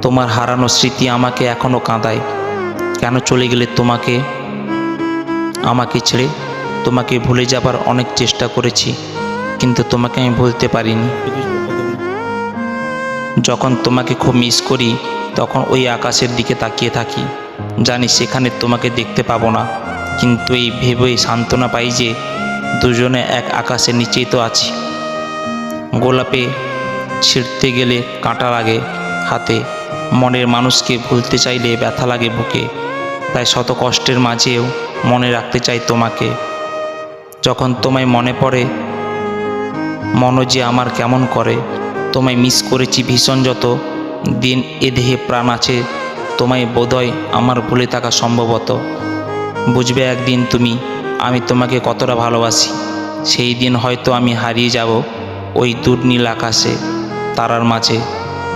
তোমার হারানো স্মৃতি আমাকে এখনও কাঁদায়। কেন চলে গেলে আমাকে ছেড়ে? তোমাকে ভুলে যাবার অনেক চেষ্টা করেছি, কিন্তু তোমাকে আমি ভুলতে পারিনি। যখন তোমাকে খুব মিস করি তখন ওই আকাশের দিকে তাকিয়ে থাকি। জানি সেখানে তোমাকে দেখতে পাবো না, কিন্তু এই ভেবেই সান্ত্বনা পাই যে দুজনে এক আকাশের নিচেই তো আছি। গোলাপে ছিঁড়তে গেলে কাঁটা লাগে হাতে, মনের মানুষকে ভুলতে চাইলে ব্যথা লাগে বুকে। তাই শত কষ্টের মাঝেও মনে রাখতে চাই তোমাকে। যখন তোমায় মনে পড়ে মন যে আমার কেমন করে। তোমায় মিস করেছি ভীষণ, যত দিন এ দেহে প্রাণ আছে তোমায় বোধহয় আমার ভুলে থাকা সম্ভবত। বুঝবে একদিন তুমি আমি তোমাকে কতটা ভালোবাসি। সেই দিন হয়তো আমি হারিয়ে যাব ওই দূর নীল আকাশে তারার মাঝে।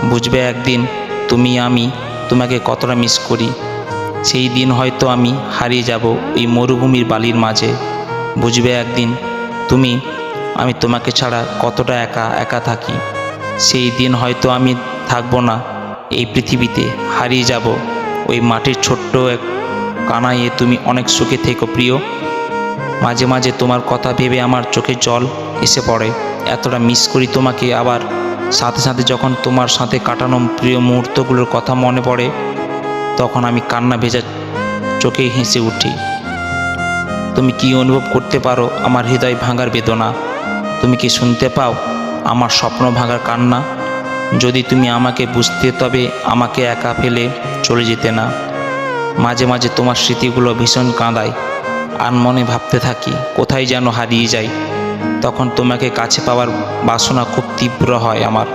বুঝবে একদিন তুমি আমি তোমাকে কতটা মিস করি। সেই দিন হয়তো আমি হারিয়ে যাব ওই মরুভূমির বালির মাঝে। বুঝবে একদিন তুমি আমি তোমাকে ছাড়া কতটা একা একা থাকি। সেই দিন হয়তো আমি থাকবো না এই পৃথিবীতে, হারিয়ে যাব ওই মাটির ছোট্ট এক কানাইয়ে। তুমি অনেক সুখে থেকো প্রিয়। মাঝে মাঝে তোমার কথা ভেবে আমার চোখে জল এসে পড়ে। এতটা মিস করি তোমাকে। আবার সাথে সাথে যখন তোমার সাথে কাটানো প্রিয় মুহূর্তগুলোর কথা মনে পড়ে তখন আমি কান্না ভেজা চোখে হেসে উঠি। তুমি কি অনুভব করতে পারো আমার হৃদয় ভাঙার বেদনা? তুমি কি শুনতে পাও আমার স্বপ্ন ভাঙার কান্না? যদি তুমি আমাকে বুঝতে তবে আমাকে একা ফেলে চলে যেতে না। মাঝে মাঝে তোমার স্মৃতিগুলো ভীষণ কাঁদায়, আর মনে ভাবতে থাকি কোথায় যেন হারিয়ে যাই। তখন তোমাকে কাছে পাওয়ার বাসনা খুব তীব্র হয় আমার।